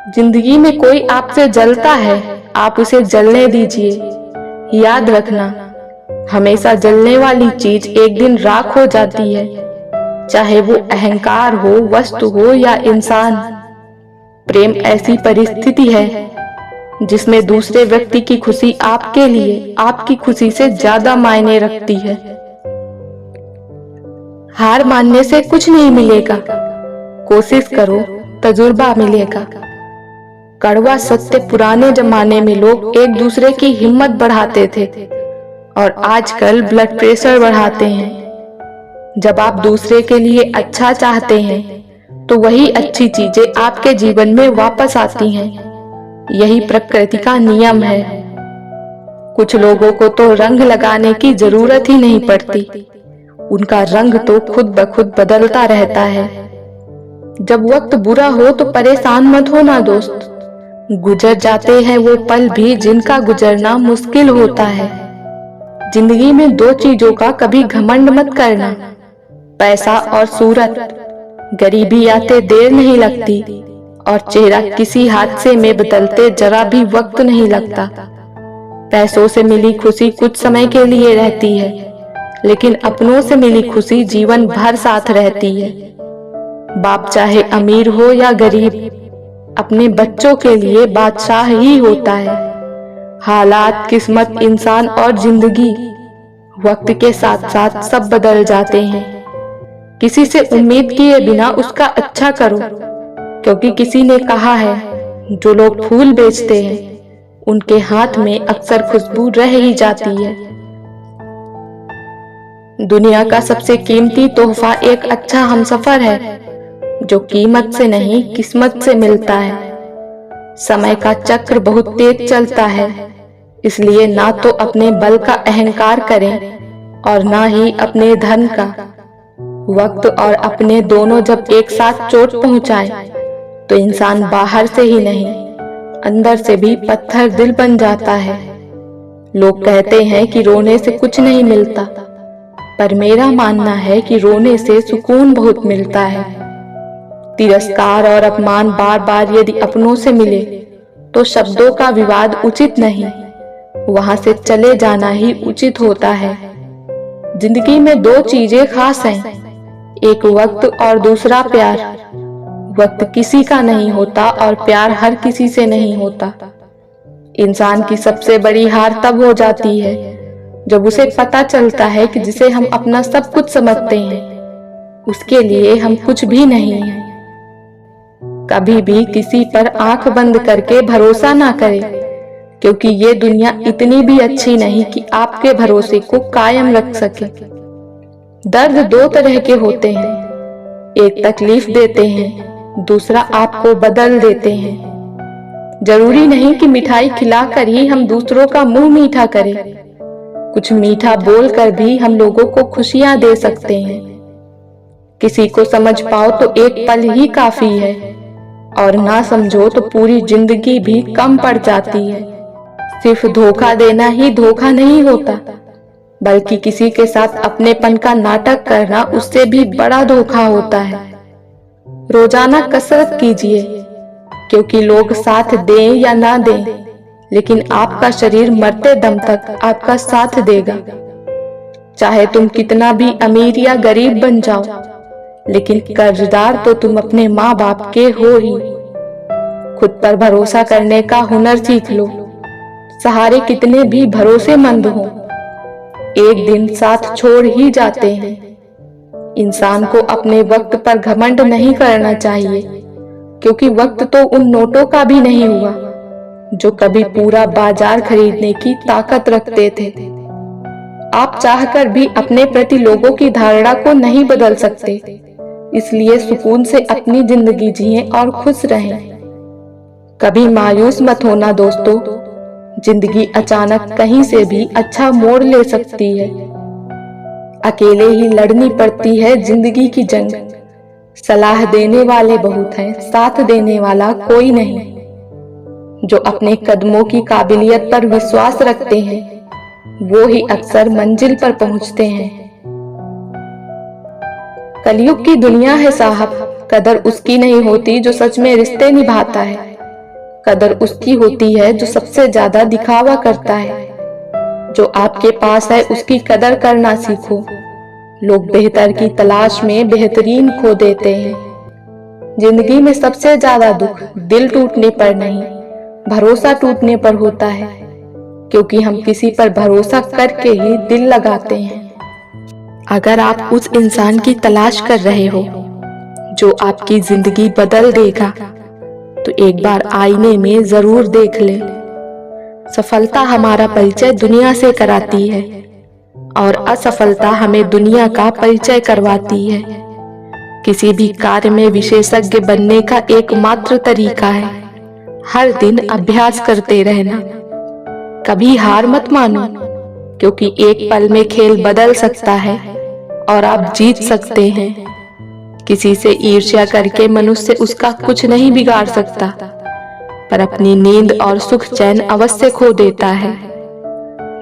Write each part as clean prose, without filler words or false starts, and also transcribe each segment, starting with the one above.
जिंदगी में कोई आपसे जलता है, आप उसे जलने दीजिए। याद रखना, हमेशा जलने वाली चीज एक दिन राख हो जाती है, चाहे वो अहंकार हो, वस्तु हो या इंसान। प्रेम ऐसी परिस्थिति है जिसमें दूसरे व्यक्ति की खुशी आपके लिए आपकी खुशी से ज्यादा मायने रखती है। हार मानने से कुछ नहीं मिलेगा, कोशिश करो, तजुर्बा मिलेगा। कड़वा सत्य, पुराने जमाने में लोग एक दूसरे की हिम्मत बढ़ाते थे और आजकल ब्लड प्रेशर बढ़ाते हैं। जब आप दूसरे के लिए अच्छा चाहते हैं तो वही अच्छी चीजें आपके जीवन में वापस आती हैं। यही प्रकृति का नियम है। कुछ लोगों को तो रंग लगाने की जरूरत ही नहीं पड़ती, उनका रंग तो खुद ब खुद बदलता रहता है। जब वक्त बुरा हो तो परेशान मत होना दोस्त, गुजर जाते हैं वो पल भी जिनका गुजरना मुश्किल होता है। जिंदगी में दो चीजों का कभी घमंड मत करना, पैसा और सूरत। गरीबी आते देर नहीं लगती और चेहरा किसी हादसे में बदलते जरा भी वक्त नहीं लगता। पैसों से मिली खुशी कुछ समय के लिए रहती है, लेकिन अपनों से मिली खुशी जीवन भर साथ रहती है। बाप चाहे अमीर हो या गरीब, अपने बच्चों के लिए बादशाह ही होता है। हालात, किस्मत, इंसान और जिंदगी वक्त के साथ साथ सब बदल जाते हैं। किसी से उम्मीद किए बिना उसका अच्छा करो, क्योंकि किसी ने कहा है जो लोग फूल बेचते हैं उनके हाथ में अक्सर खुशबू रह ही जाती है। दुनिया का सबसे कीमती तोहफा एक अच्छा हमसफर है, जो कीमत से नहीं किस्मत से मिलता है। समय का चक्र बहुत तेज चलता है, इसलिए ना तो अपने बल का अहंकार करें और ना ही अपने धन का। वक्त और अपने दोनों जब एक साथ चोट पहुंचाए तो इंसान बाहर से ही नहीं अंदर से भी पत्थर दिल बन जाता है। लोग कहते हैं कि रोने से कुछ नहीं मिलता, पर मेरा मानना है कि रोने से सुकून बहुत मिलता है। तिरस्कार और अपमान बार बार यदि अपनों से मिले तो शब्दों का विवाद उचित नहीं, वहां से चले जाना ही उचित होता है। जिंदगी में दो चीजें खास हैं, एक वक्त और दूसरा प्यार। वक्त किसी का नहीं होता और प्यार हर किसी से नहीं होता। इंसान की सबसे बड़ी हार तब हो जाती है जब उसे पता चलता है कि जिसे हम अपना सब कुछ समझते हैं उसके लिए हम कुछ भी नहीं हैं। कभी भी किसी पर आंख बंद करके भरोसा ना करें, क्योंकि ये दुनिया इतनी भी अच्छी नहीं कि आपके भरोसे को कायम रख सके। दर्द दो तरह के होते हैं, एक तकलीफ देते हैं, दूसरा आपको बदल देते हैं। जरूरी नहीं कि मिठाई खिलाकर ही हम दूसरों का मुंह मीठा करें, कुछ मीठा बोलकर भी हम लोगों को खुशियां दे सकते हैं। किसी को समझ पाओ तो एक पल ही काफी है, और ना समझो तो पूरी जिंदगी भी कम पड़ जाती है। सिर्फ धोखा देना ही धोखा नहीं होता, बल्कि किसी के साथ अपनेपन का नाटक करना उससे भी बड़ा धोखा होता है। रोजाना कसरत कीजिए, क्योंकि लोग साथ दें या ना दें, लेकिन आपका शरीर मरते दम तक आपका साथ देगा। चाहे तुम कितना भी अमीर या गरीब बन जाओ, लेकिन कर्जदार तो तुम अपने माँ बाप के हो ही। खुद पर भरोसा करने का हुनर सीख लो। सहारे कितने भी भरोसेमंद हो, एक दिन साथ छोड़ ही जाते हैं। इंसान को अपने वक्त पर घमंड नहीं करना चाहिए, क्योंकि वक्त तो उन नोटों का भी नहीं हुआ जो कभी पूरा बाजार खरीदने की ताकत रखते थे। आप चाहकर भी अपने प्रति लोगों की धारणा को नहीं बदल सकते, इसलिए सुकून से अपनी जिंदगी जिएं और खुश रहें। कभी मायूस मत होना दोस्तों, जिंदगी अचानक कहीं से भी अच्छा मोड़ ले सकती है। अकेले ही लड़नी पड़ती है जिंदगी की जंग। सलाह देने वाले बहुत हैं, साथ देने वाला कोई नहीं। जो अपने कदमों की काबिलियत पर विश्वास रखते हैं वो ही अक्सर मंजिल पर पहुंचते हैं। कलयुग की दुनिया है साहब, कदर उसकी नहीं होती जो सच में रिश्ते निभाता है। कदर उसकी होती है जो सबसे ज्यादा दिखावा करता है। जो आपके पास है उसकी कदर करना सीखो। लोग बेहतर की तलाश में बेहतरीन खो देते हैं। जिंदगी में सबसे ज्यादा दुख दिल टूटने पर नहीं, भरोसा टूटने पर होता है, क्योंकि हम किसी पर भरोसा करके ही दिल लगाते हैं। अगर आप उस इंसान की तलाश कर रहे हो जो आपकी जिंदगी बदल देगा, तो एक बार आईने में जरूर देख ले। सफलता हमारा परिचय दुनिया से कराती है और असफलता हमें दुनिया का परिचय करवाती है। किसी भी कार्य में विशेषज्ञ बनने का एकमात्र तरीका है हर दिन अभ्यास करते रहना। कभी हार मत मानो, क्योंकि एक पल में खेल बदल सकता है और आप जीत सकते हैं। किसी से ईर्ष्या करके मनुष्य उसका कुछ नहीं बिगाड़ सकता, पर अपनी नींद और सुख चैन अवश्य खो देता है।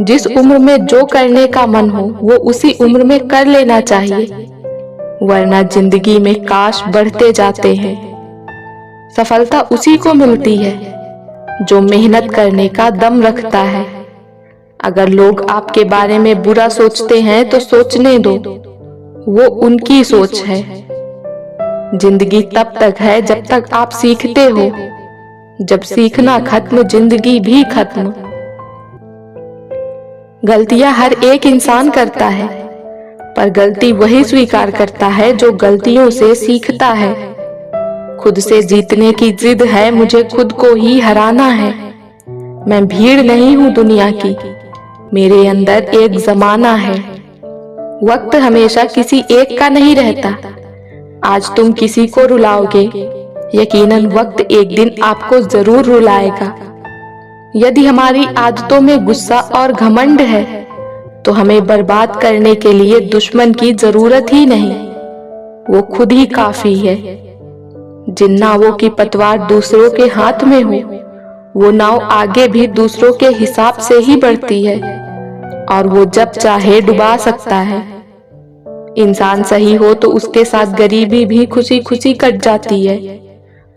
जिस उम्र में जो करने का मन हो वो उसी उम्र में कर लेना चाहिए, वरना जिंदगी में काश बढ़ते जाते हैं। सफलता उसी को मिलती है जो मेहनत करने का दम रखता है। अगर लोग आपके बारे में बुरा सोचते हैं तो सोचने दो, वो उनकी सोच है। जिंदगी तब तक है जब तक आप सीखते हो, जब सीखना खत्म जिंदगी भी खत्म। गलतियां हर एक इंसान करता है, पर गलती वही स्वीकार करता है जो गलतियों से सीखता है। खुद से जीतने की जिद है, मुझे खुद को ही हराना है। मैं भीड़ नहीं हूं दुनिया की, मेरे अंदर एक जमाना है। वक्त हमेशा किसी एक का नहीं रहता। आज तुम किसी को रुलाओगे, यकीनन वक्त एक दिन आपको जरूर रुलाएगा। यदि हमारी आदतों में गुस्सा और घमंड है, तो हमें बर्बाद करने के लिए दुश्मन की जरूरत ही नहीं, वो खुद ही काफी है। जिन नावों की पतवार दूसरों के हाथ में हो, वो नाव आगे भी दूसरों के हिसाब से ही बढ़ती है और वो जब चाहे डुबा सकता है। इंसान सही हो तो उसके साथ गरीबी भी खुशी खुशी कट जाती है,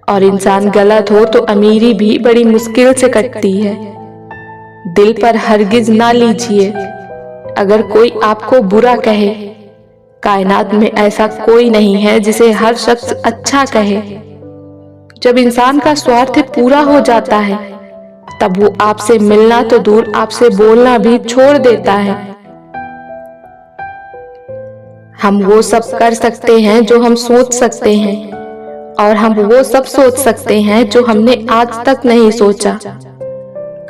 और इंसान गलत हो तो अमीरी भी बड़ी मुश्किल से कटती है। दिल पर हरगिज ना लीजिए अगर कोई आपको बुरा कहे। कायनात में ऐसा कोई नहीं है जिसे हर शख्स अच्छा कहे। जब इंसान का स्वार्थ पूरा हो जाता है, तब वो आपसे मिलना तो दूर आपसे बोलना भी छोड़ देता है। हम वो सब कर सकते हैं जो हम सोच सकते हैं, और हम वो सब सोच सकते हैं जो हमने आज तक नहीं सोचा।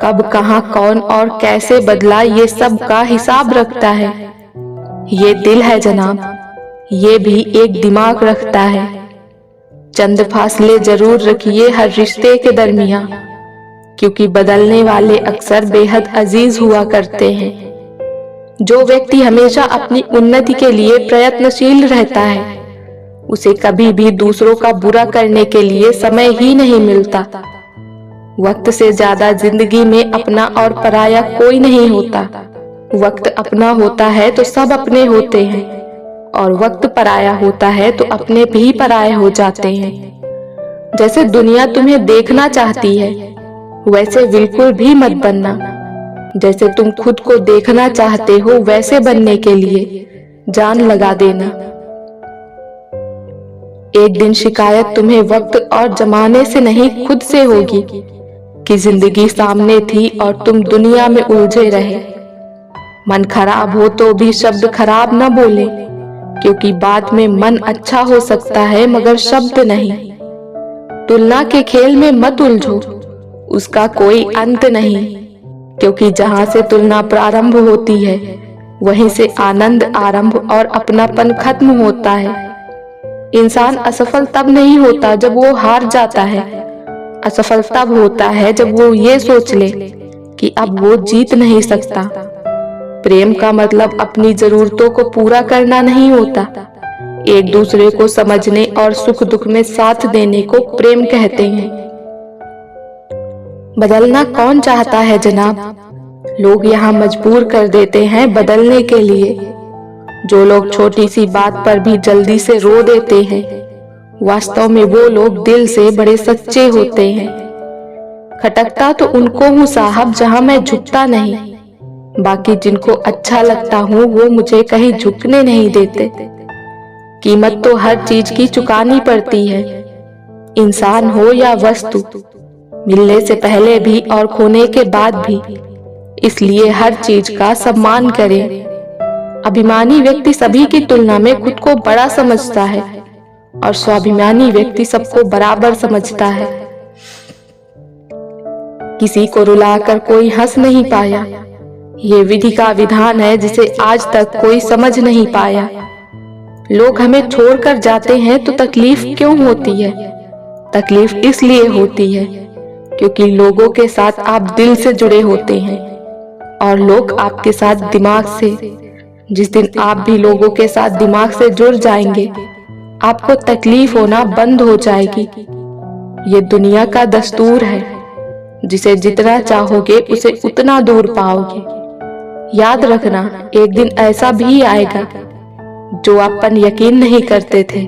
कब, कहां, कौन और कैसे बदला, ये सब का हिसाब रखता है। ये दिल है जनाब, ये भी एक दिमाग रखता है। चंद फासले जरूर रखिए हर रिश्ते के दरमियां, क्योंकि बदलने वाले अक्सर बेहद अजीज हुआ करते हैं। जो व्यक्ति हमेशा अपनी उन्नति के लिए प्रयत्नशील रहता है, उसे कभी भी दूसरों का बुरा करने के लिए समय ही नहीं मिलता। वक्त से ज्यादा जिंदगी में अपना और पराया कोई नहीं होता। वक्त अपना होता है तो सब अपने होते हैं, और वक्त पराया होता है तो अपने भी पराये हो जाते हैं। जैसे दुनिया तुम्हें देखना चाहती है, वैसे बिल्कुल भी मत बनना। जैसे तुम खुद को देखना चाहते हो, वैसे बनने के लिए जान लगा देना। एक दिन शिकायत तुम्हें वक्त और जमाने से नहीं, खुद से होगी कि जिंदगी सामने थी और तुम दुनिया में उलझे रहे। मन खराब हो तो भी शब्द खराब न बोले, क्योंकि बाद में मन अच्छा हो सकता है मगर शब्द नहीं। तुलना के खेल में मत उलझो, उसका कोई अंत नहीं, क्योंकि जहां से तुलना प्रारंभ होती है, वहीं से आनंद आरंभ और अपनापन खत्म होता है। इंसान असफल तब नहीं होता जब वो हार जाता है। असफल तब होता है जब वो ये सोच ले कि अब वो जीत नहीं सकता। प्रेम का मतलब अपनी जरूरतों को पूरा करना नहीं होता। एक दूसरे को समझने और सुख दुख में साथ देने को प्रेम कहते हैं। बदलना कौन चाहता है जनाब? लोग यहाँ मजबूर कर देते हैं बदलने के लिए। जो लोग छोटी सी बात पर भी जल्दी से रो देते हैं, वास्तव में वो लोग दिल से बड़े सच्चे होते हैं। खटकता तो उनको हूँ साहब जहाँ मैं झुकता नहीं, बाकी जिनको अच्छा लगता हूँ वो मुझे कहीं झुकने नहीं देते। कीमत तो हर चीज की चुकानी पड़ती है, इंसान हो या वस्तु, मिलने से पहले भी और खोने के बाद भी। इसलिए हर चीज का सम्मान करें। अभिमानी व्यक्ति सभी की तुलना में खुद को बड़ा समझता है और स्वाभिमानी व्यक्ति सबको बराबर समझता है। किसी को रुलाकर कोई हंस नहीं पाया, ये विधि का विधान है जिसे आज तक कोई समझ नहीं पाया। लोग हमें छोड़कर जाते हैं तो तकलीफ क्यों होती है? तकलीफ इसलिए होती है क्योंकि लोगों के साथ आप दिल से जुड़े होते हैं और लोग आपके साथ दिमाग से। जिस दिन आप भी लोगों के साथ दिमाग से जुड़ जाएंगे, आपको तकलीफ होना बंद हो जाएगी। ये दुनिया का दस्तूर है, जिसे जितना चाहोगे उसे उतना दूर पाओगे। याद रखना, एक दिन ऐसा भी आएगा जो आप पर यकीन नहीं करते थे,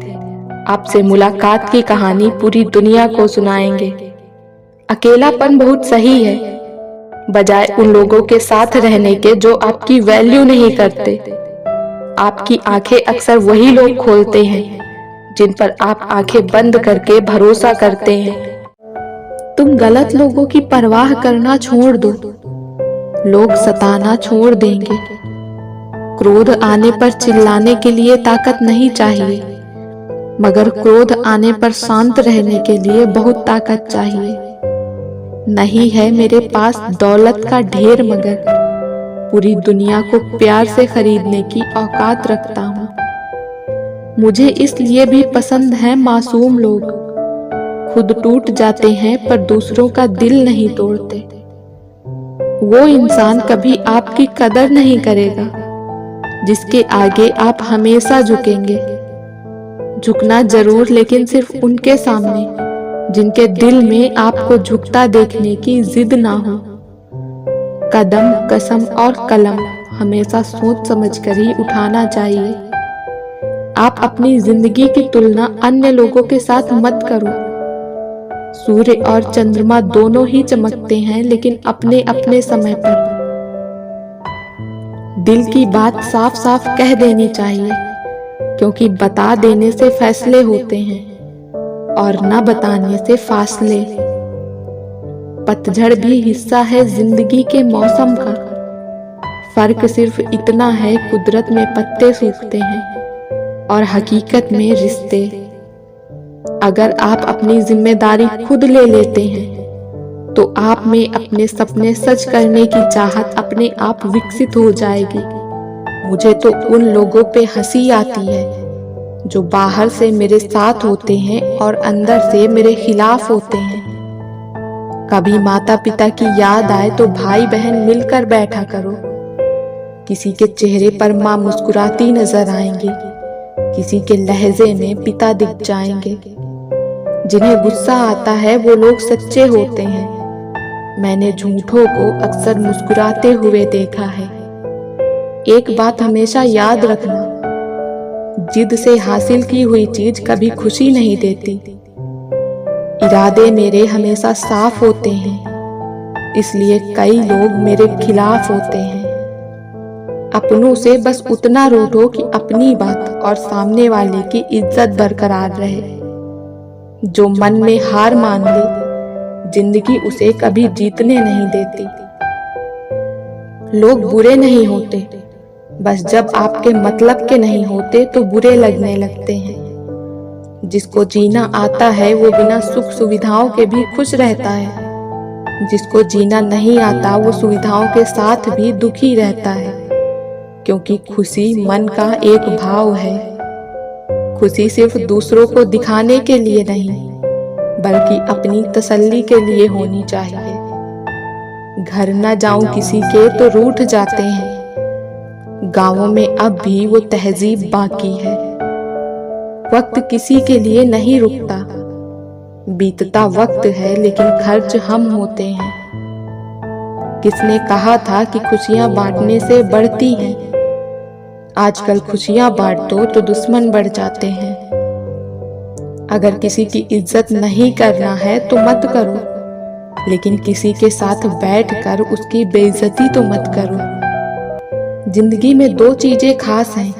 आपसे मुलाकात की कहानी पूरी दुनिया को सुनाएंगे। अकेलापन बहुत सही है, बजाय उन लोगों के साथ रहने के जो आपकी वैल्यू नहीं करते। आपकी आंखें अक्सर वही लोग खोलते हैं जिन पर आप आंखें बंद करके भरोसा करते हैं। तुम गलत लोगों की परवाह करना छोड़ दो, लोग सताना छोड़ देंगे। क्रोध आने पर चिल्लाने के लिए ताकत नहीं चाहिए, मगर क्रोध आने पर शांत रहने के लिए बहुत ताकत चाहिए। नहीं है मेरे पास दौलत का ढेर, मगर पूरी दुनिया को प्यार से खरीदने की औकात रखता हूँ। मुझे इसलिए भी पसंद है मासूम लोग, खुद टूट जाते हैं पर दूसरों का दिल नहीं तोड़ते। वो इंसान कभी आपकी कदर नहीं करेगा जिसके आगे आप हमेशा झुकेंगे। झुकना जरूर, लेकिन सिर्फ उनके सामने जिनके दिल में आपको झुकता देखने की जिद ना हो। कदम, कसम और कलम हमेशा सोच समझकर ही उठाना चाहिए। आप अपनी जिंदगी की तुलना अन्य लोगों के साथ मत करो। सूर्य और चंद्रमा दोनों ही चमकते हैं, लेकिन अपने अपने समय पर। दिल की बात साफ साफ कह देनी चाहिए, क्योंकि बता देने से फैसले होते हैं और न बताने से फासले। पतझड़ भी हिस्सा है जिंदगी के मौसम का, फर्क सिर्फ इतना है कुदरत में पत्ते सूखते हैं और हकीकत में रिश्ते। अगर आप अपनी जिम्मेदारी खुद ले लेते हैं तो आप में अपने सपने सच करने की चाहत अपने आप विकसित हो जाएगी। मुझे तो उन लोगों पे हंसी आती है जो बाहर से मेरे साथ होते हैं और अंदर से मेरे खिलाफ होते हैं। कभी माता पिता की याद आए तो भाई बहन मिलकर बैठा करो। किसी के चेहरे पर माँ मुस्कुराती नजर आएंगी, किसी के लहजे में पिता दिख जाएंगे। जिन्हें गुस्सा आता है वो लोग सच्चे होते हैं। मैंने झूठों को अक्सर मुस्कुराते हुए देखा है। एक बात हमेशा याद रखना, जिद से हासिल की हुई चीज कभी खुशी नहीं देती। इरादे मेरे हमेशा साफ होते हैं, इसलिए कई लोग मेरे खिलाफ होते हैं। अपनों से बस उतना रूठो कि अपनी बात और सामने वाले की इज्जत बरकरार रहे। जो मन में हार मान ले, जिंदगी उसे कभी जीतने नहीं देती। लोग बुरे नहीं होते, बस जब आपके मतलब के नहीं होते तो बुरे लगने लगते हैं। जिसको जीना आता है वो बिना सुख सुविधाओं के भी खुश रहता है। जिसको जीना नहीं आता वो सुविधाओं के साथ भी दुखी रहता है, क्योंकि खुशी मन का एक भाव है। खुशी सिर्फ दूसरों को दिखाने के लिए नहीं, बल्कि अपनी तसल्ली के लिए होनी चाहिए। घर न जाऊं किसी के तो रूठ जाते हैं, गांवों में अब भी वो तहजीब बाकी है। वक्त किसी के लिए नहीं रुकता, बीतता वक्त है लेकिन खर्च हम होते हैं। किसने कहा था कि खुशियां बांटने से बढ़ती हैं? आजकल खुशियां बांट दो तो दुश्मन बढ़ जाते हैं। अगर किसी की इज्जत नहीं करना है तो मत करो, लेकिन किसी के साथ बैठकर उसकी बेइज्जती तो मत करो। जिंदगी में दो चीजें खास हैं,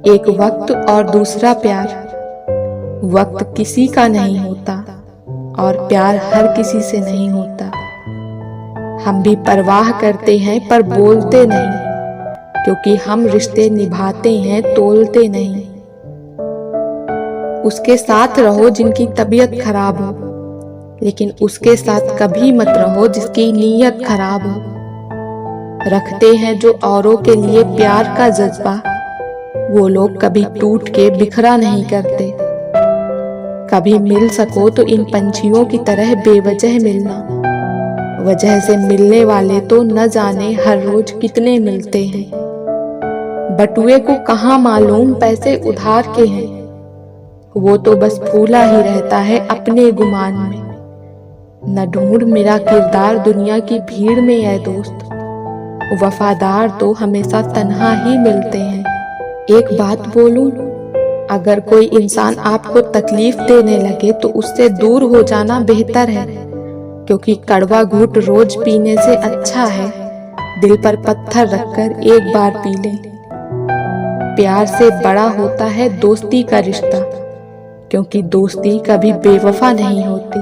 एक वक्त और दूसरा प्यार। वक्त किसी का नहीं होता और प्यार हर किसी से नहीं होता। हम भी परवाह करते हैं पर बोलते नहीं, क्योंकि हम रिश्ते निभाते हैं, तोलते नहीं। उसके साथ रहो जिनकी तबीयत खराब हो, लेकिन उसके साथ कभी मत रहो जिसकी नीयत खराब हो। रखते हैं जो औरों के लिए प्यार का जज्बा, वो लोग कभी टूट के बिखरा नहीं करते। कभी मिल सको तो इन पंछियों की तरह बेवजह मिलना, वजह से मिलने वाले तो न जाने हर रोज कितने मिलते हैं। बटुए को कहाँ मालूम पैसे उधार के हैं, वो तो बस फूला ही रहता है अपने गुमान में। न ढूंढ मेरा किरदार दुनिया की भीड़ में है दोस्त, वफादार तो हमेशा तन्हा ही मिलते हैं। एक बात बोलूं, अगर कोई इंसान आपको तकलीफ देने लगे तो उससे दूर हो जाना बेहतर है, क्योंकि कड़वा घूंट रोज पीने से अच्छा है दिल पर पत्थर रखकर एक बार पी लें। प्यार से बड़ा होता है दोस्ती का रिश्ता, क्योंकि दोस्ती कभी बेवफा नहीं होती।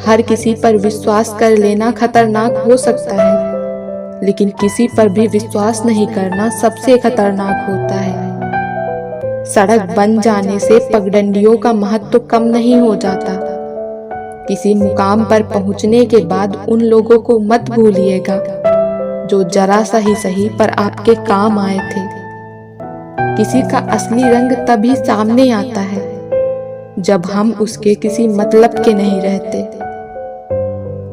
हर किसी पर विश्वास कर लेना खतरनाक हो सकता है, लेकिन किसी पर भी विश्वास नहीं करना सबसे खतरनाक होता है। सड़क बन जाने से पगडंडियों का महत्व कम नहीं हो जाता। किसी मुकाम पर पहुंचने के बाद उन लोगों को मत भूलिएगा जो जरा सा ही सही पर आपके काम आए थे। किसी का असली रंग तभी सामने आता है जब हम उसके किसी मतलब के नहीं रहते।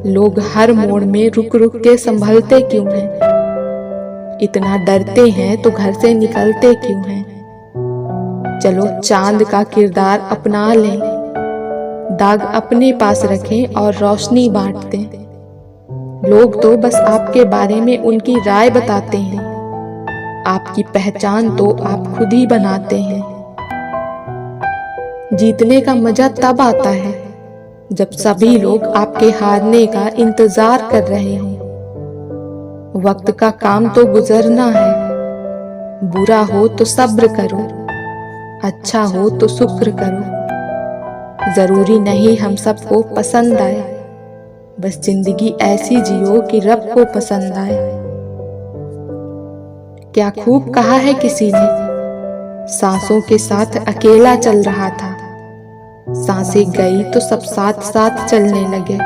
लोग हर मोड़ में रुक रुक के संभलते क्यों हैं? इतना डरते हैं तो घर से निकलते क्यों हैं? चलो चांद का किरदार अपना लें, दाग अपने पास रखें और रोशनी बांट दें। लोग तो बस आपके बारे में उनकी राय बताते हैं, आपकी पहचान तो आप खुद ही बनाते हैं। जीतने का मजा तब आता है जब सभी लोग आपके हारने का इंतजार कर रहे हों। वक्त का काम तो गुजरना है, बुरा हो तो सब्र करो, अच्छा हो तो शुक्र करो। जरूरी नहीं हम सबको पसंद आए, बस जिंदगी ऐसी जियो कि रब को पसंद आए। क्या खूब कहा है किसी ने, सांसों के साथ अकेला चल रहा था, सांसें गई तो सब साथ साथ चलने लगे।